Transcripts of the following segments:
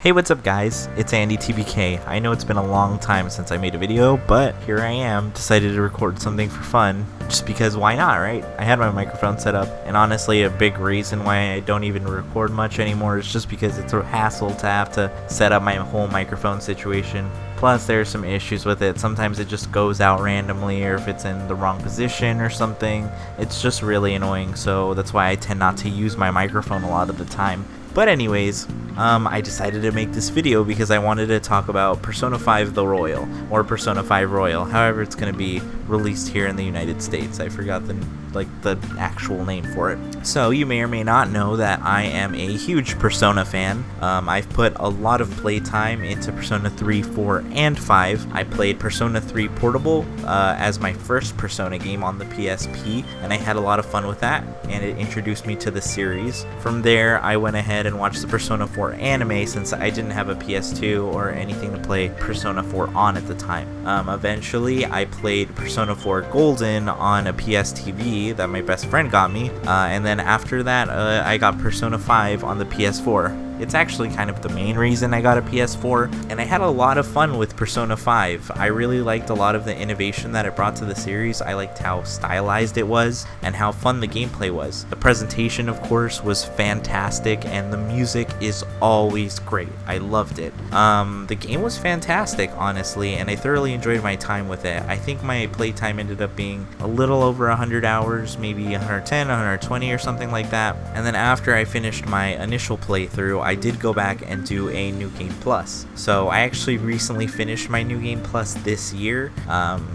Hey, what's up guys? It's Andy TBK. I know it's been a long time since I made a video, but here I am, decided to record something for fun, just because why not, right? I had my microphone set up, and honestly a big reason why I don't even record much anymore is just because it's a hassle to have to set up my whole microphone situation. Plus there's some issues with it. Sometimes it just goes out randomly, or if it's in the wrong position or something. It's just really annoying, so that's why I tend not to use my microphone a lot of the time. But anyways, I decided to make this video because I wanted to talk about Persona 5 The Royal, or Persona 5 Royal, however it's going to be released here in the United States. I forgot the actual name for it. So you may or may not know that I am a huge Persona fan. I've put a lot of playtime into Persona 3, 4, and 5. I played Persona 3 Portable as my first Persona game on the PSP, and I had a lot of fun with that, and it introduced me to the series. From there, I went ahead and watched the Persona 4 anime since I didn't have a PS2 or anything to play Persona 4 on at the time. Eventually, I played Persona 4 Golden on a PS TV that my best friend got me, and then after that, I got Persona 5 on the PS4. It's actually kind of the main reason I got a PS4, and I had a lot of fun with Persona 5. I really liked a lot of the innovation that it brought to the series. I liked how stylized it was and how fun the gameplay was. The presentation, of course, was fantastic, and the music is always great. I loved it. The game was fantastic, honestly, and I thoroughly enjoyed my time with it. I think my playtime ended up being a little over 100 hours, maybe 110, 120 or something like that. And then after I finished my initial playthrough, I did go back and do a New Game Plus. So I actually recently finished my New Game Plus this year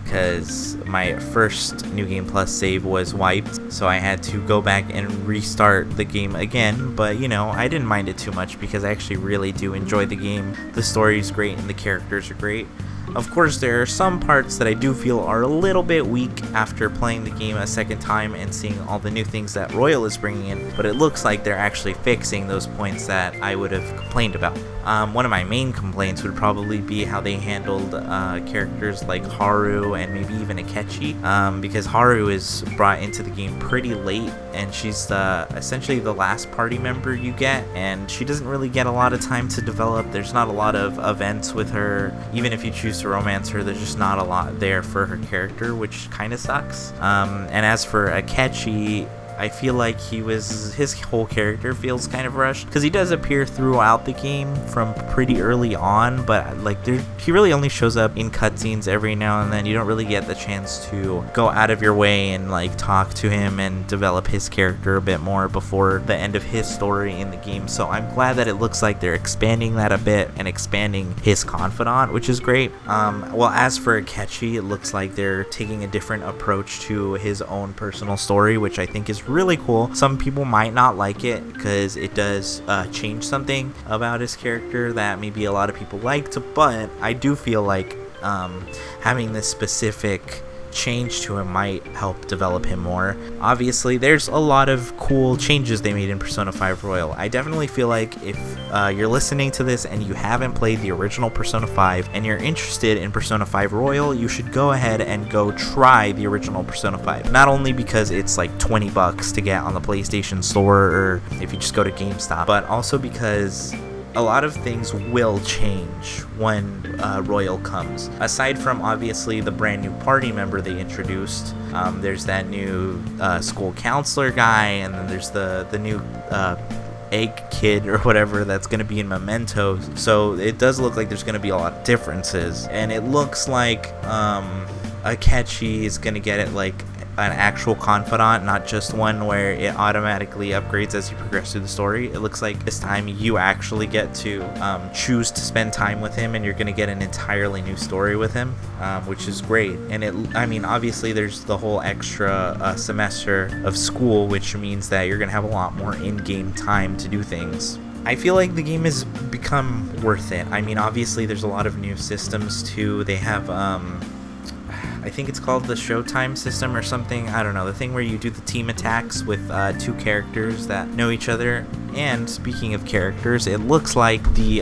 because my first New Game Plus save was wiped, so I had to go back and restart the game again. But you know, I didn't mind it too much because I actually really do enjoy the game. The story is great and the characters are great. Of course, there are some parts that I do feel are a little bit weak after playing the game a second time and seeing all the new things that Royal is bringing in, but it looks like they're actually fixing those points that I would have complained about. One of my main complaints would probably be how they handled characters like Haru and maybe even Akechi, because Haru is brought into the game pretty late, and she's essentially the last party member you get, and she doesn't really get a lot of time to develop. There's not a lot of events with her. Even if you choose to romance her, there's just not a lot there for her character, which kind of sucks. And as for Akechi, I feel like his whole character feels kind of rushed, because he does appear throughout the game from pretty early on, but he really only shows up in cutscenes every now and then. You don't really get the chance to go out of your way and talk to him and develop his character a bit more before the end of his story in the game. So I'm glad that it looks like they're expanding that a bit and expanding his confidant, which is great. Well, as for Akechi, it looks like they're taking a different approach to his own personal story, which I think is really cool. Some people might not like it because it does change something about his character that maybe a lot of people liked, but I do feel like having this specific change to him might help develop him more. Obviously, there's a lot of cool changes they made in Persona 5 Royal. I definitely feel like if you're listening to this and you haven't played the original Persona 5 and you're interested in Persona 5 Royal, you should go ahead and go try the original Persona 5. Not only because it's like $20 to get on the PlayStation Store, or if you just go to GameStop, but also because a lot of things will change when Royal comes. Aside from obviously the brand new party member they introduced, there's that new school counselor guy, and then there's the new egg kid or whatever that's going to be in Memento. So it does look like there's going to be a lot of differences, and it looks like Akechi is going to get it like an actual confidant, not just one where it automatically upgrades as you progress through the story. It looks like this time you actually get to choose to spend time with him, and you're going to get an entirely new story with him, which is great. And obviously there's the whole extra semester of school, which means that you're going to have a lot more in-game time to do things. I feel like the game has become worth it. I mean, obviously there's a lot of new systems too. They have I think it's called the Showtime system or something. I don't know. The thing where you do the team attacks with two characters that know each other. And speaking of characters, it looks like the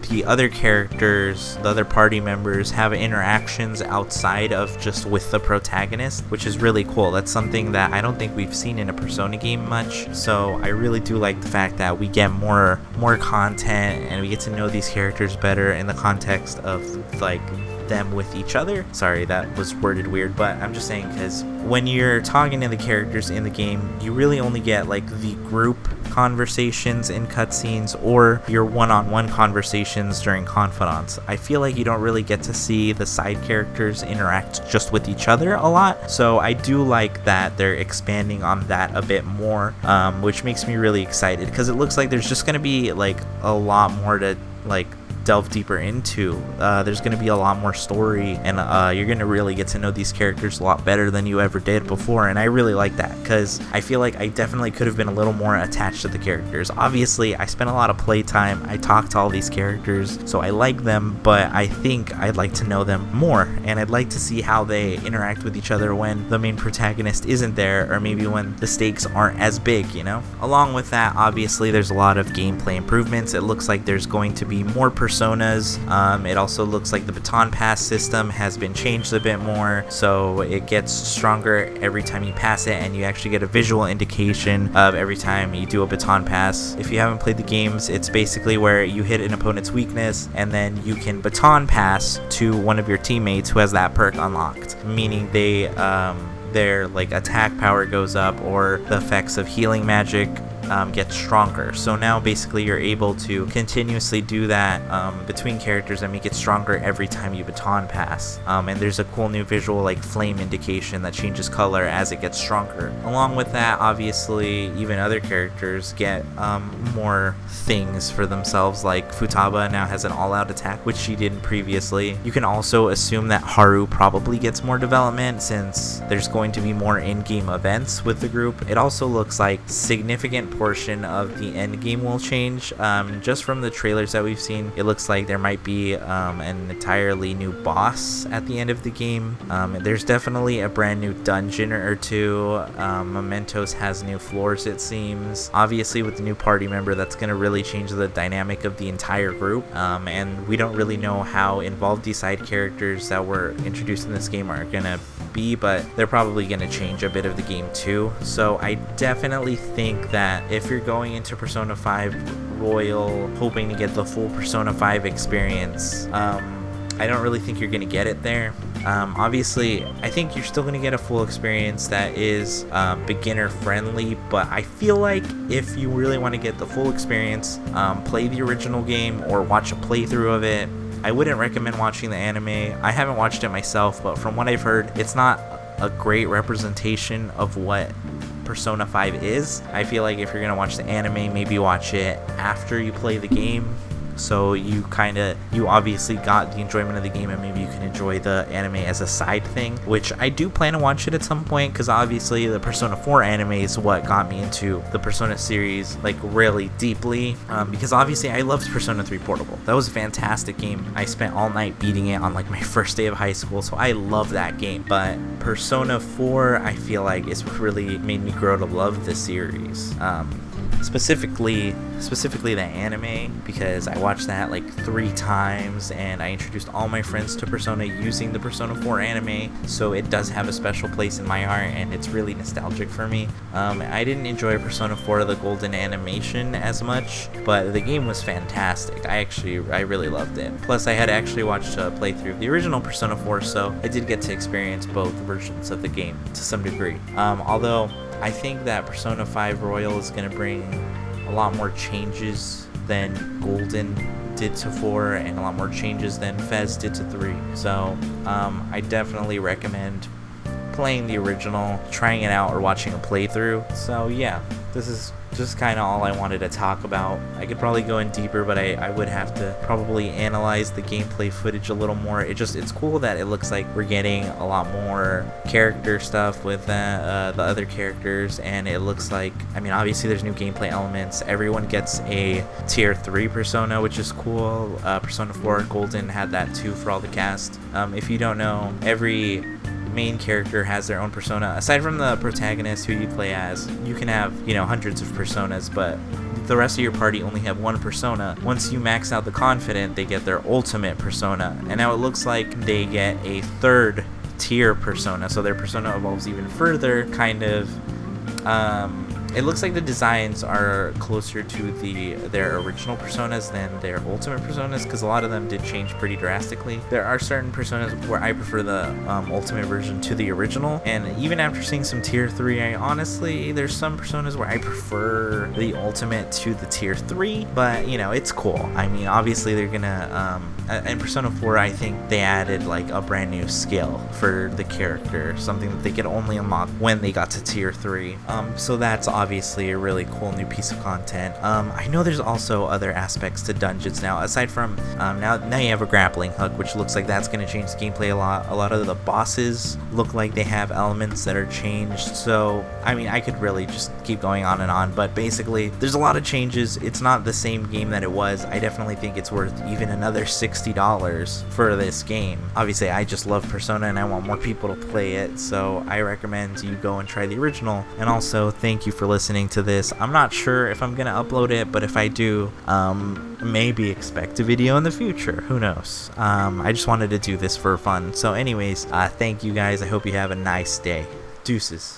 the other characters, the other party members, have interactions outside of just with the protagonist, which is really cool. That's something that I don't think we've seen in a Persona game much. So I really do like the fact that we get more content and we get to know these characters better in the context of like them with each other. Sorry, that was worded weird, but I'm just saying because when you're talking to the characters in the game, you really only get like the group conversations in cutscenes or your one-on-one conversations during confidants. I feel like you don't really get to see the side characters interact just with each other a lot, so I do like that they're expanding on that a bit more, which makes me really excited because it looks like there's just going to be like a lot more to like delve deeper into. There's going to be a lot more story, and you're going to really get to know these characters a lot better than you ever did before, and I really like that because I feel like I definitely could have been a little more attached to the characters. Obviously, I spent a lot of playtime, I talked to all these characters, so I like them, but I think I'd like to know them more, and I'd like to see how they interact with each other when the main protagonist isn't there, or maybe when the stakes aren't as big, you know? Along with that, obviously, there's a lot of gameplay improvements. It looks like there's going to be more personas. It also looks like the baton pass system has been changed a bit more, so it gets stronger every time you pass it, and you actually get a visual indication of every time you do a baton pass. If you haven't played the games, it's basically where you hit an opponent's weakness and then you can baton pass to one of your teammates who has that perk unlocked, meaning their like attack power goes up or the effects of healing magic get stronger. So now basically you're able to continuously do that between characters and make it stronger every time you baton pass. And there's a cool new visual like flame indication that changes color as it gets stronger. Along with that, obviously even other characters get more things for themselves, like Futaba now has an all-out attack, which she didn't previously. You can also assume that Haru probably gets more development since there's going to be more in-game events with the group. It also looks like significant portion of the end game will change. Just from the trailers that we've seen, it looks like there might be an entirely new boss at the end of the game. There's definitely a brand new dungeon or two. Mementos has new floors, it seems. Obviously with the new party member, that's going to really change the dynamic of the entire group, and we don't really know how involved these side characters that were introduced in this game are going to be, but they're probably going to change a bit of the game too. So I definitely think that if you're going into Persona 5 Royal hoping to get the full Persona 5 experience, I don't really think you're going to get it there. Obviously, I think you're still going to get a full experience that is beginner friendly, but I feel like if you really want to get the full experience, play the original game or watch a playthrough of it. I wouldn't recommend watching the anime. I haven't watched it myself, but from what I've heard, it's not a great representation of what Persona 5 is. I feel like if you're gonna watch the anime, maybe watch it after you play the game, so you obviously got the enjoyment of the game and maybe you can enjoy the anime as a side thing, which I do plan to watch it at some point, because obviously the Persona 4 anime is what got me into the Persona series like really deeply, because obviously I loved Persona 3 Portable. That was a fantastic game. I spent all night beating it on like my first day of high school, so I love that game. But Persona 4, I feel like it's really made me grow to love the series. Specifically the anime, because I watched that like 3 times and I introduced all my friends to Persona using the Persona 4 anime, so it does have a special place in my heart and it's really nostalgic for me. I didn't enjoy Persona 4 the Golden animation as much, but the game was fantastic. I really loved it. Plus I had actually watched a playthrough of the original Persona 4, so I did get to experience both versions of the game to some degree. Although I think that Persona 5 Royal is going to bring a lot more changes than Golden did to 4 and a lot more changes than Fez did to 3. So I definitely recommend playing the original, trying it out, or watching a playthrough. So yeah, this is just kind of all I wanted to talk about. I could probably go in deeper, but I would have to probably analyze the gameplay footage a little more. It's cool that it looks like we're getting a lot more character stuff with the other characters, and it looks like, I mean, obviously there's new gameplay elements. Everyone gets a tier 3 persona, which is cool. Persona 4 Golden had that too for all the cast. If you don't know, every main character has their own persona. Aside from the protagonist who you play as, you can have, hundreds of personas, but the rest of your party only have one persona. Once you max out the confident, they get their ultimate persona, and now it looks like they get a third tier persona, so their persona evolves even further, kind of. It looks like the designs are closer to their original personas than their ultimate personas, because a lot of them did change pretty drastically. There are certain personas where I prefer the ultimate version to the original, and even after seeing some tier 3, there's some personas where I prefer the ultimate to the tier 3, but you know, it's cool. I mean, obviously they're gonna in Persona 4, I think they added like a brand new skill for the character, something that they could only unlock when they got to tier 3. So that's obviously a really cool new piece of content. I know there's also other aspects to dungeons now, aside from now you have a grappling hook, which looks like that's going to change the gameplay a lot. A lot of the bosses look like they have elements that are changed, so I mean, I could really just keep going on and on, but basically there's a lot of changes. It's not the same game that it was. I definitely think it's worth even another $60 for this game. Obviously I just love Persona and I want more people to play it, so I recommend you go and try the original. And also, thank you for listening to this. I'm not sure if I'm gonna upload it, but if I do, maybe expect a video in the future. Who knows? I just wanted to do this for fun. So anyways, thank you guys. I hope you have a nice day. Deuces.